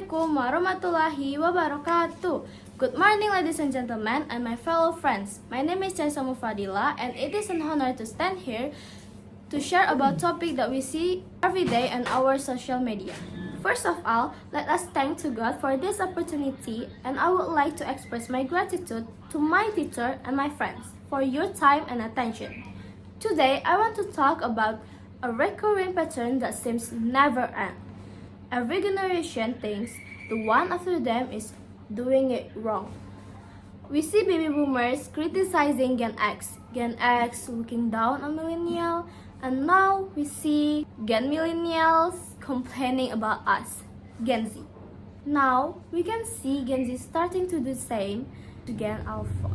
Assalamualaikum warahmatullahi wabarakatuh. Good morning, ladies and gentlemen, and my fellow friends. My name is Chaesa Ummu F XI.9, and it is an honor to stand here to share about topic that we see every day on our social media. First of all, let us thank to God for this opportunity, and I would like to express my gratitude to my teacher and my friends for your time and attention. Today, I want to talk about a recurring pattern that seems never end. Every generation thinks the one after them is doing it wrong. We see baby boomers criticizing Gen X looking down on millennial, and now we see Gen millennials complaining about us, Gen Z. Now we can see Gen Z starting to do the same to Gen Alpha.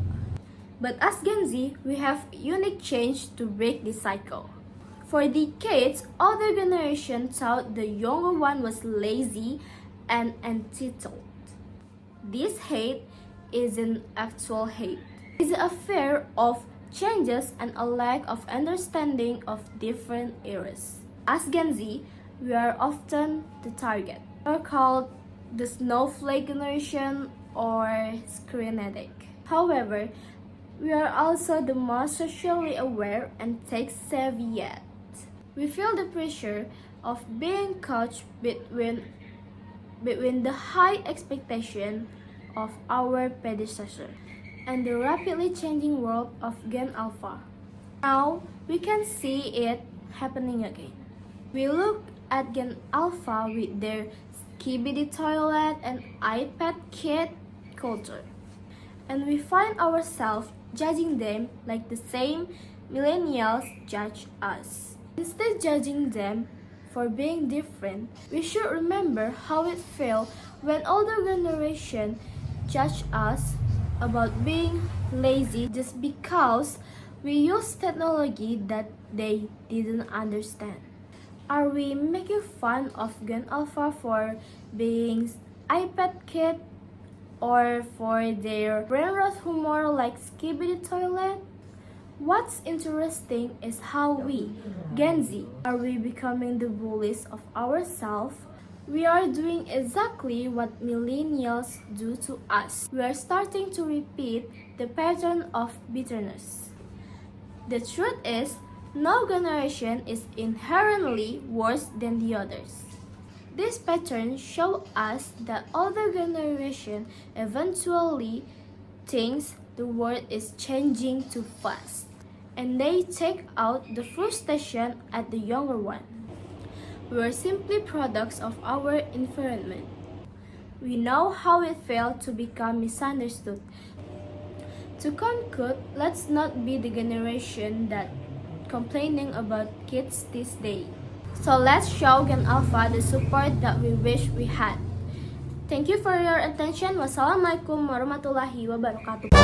But as Gen Z, we have unique change to break this cycle. For decades, older generation thought the younger one was lazy and entitled. This hate isn't actual hate. It's a fear of changes and a lack of understanding of different eras. As Gen Z, we are often the target. We are called the snowflake generation or screen addict. However, we are also the most socially aware and tech-savvy yet. We feel the pressure of being caught between the high expectation of our predecessor and the rapidly changing world of Gen Alpha. Now, we can see it happening again. We look at Gen Alpha with their skibidi toilet and iPad kid culture, and we find ourselves judging them like the same millennials judge us. Instead of judging them for being different, we should remember how it felt when older generation judged us about being lazy just because we use technology that they didn't understand. Are we making fun of Gen Alpha for being iPad kid or for their brain rot humor like skibidi toilet? What's interesting is how we, Gen Z, are we becoming the bullies of ourselves? We are doing exactly what millennials do to us. We are starting to repeat the pattern of bitterness. The truth is, no generation is inherently worse than the others. This pattern shows us that older generation eventually thinks the world is changing too fast, and they take out the frustration at the younger one. We are simply products of our environment. We know how it felt to become misunderstood. To conclude, let's not be the generation that complaining about kids this day. So let's show Gen Alpha the support that we wish we had. Thank you for your attention. Wassalamualaikum warahmatullahi wabarakatuh.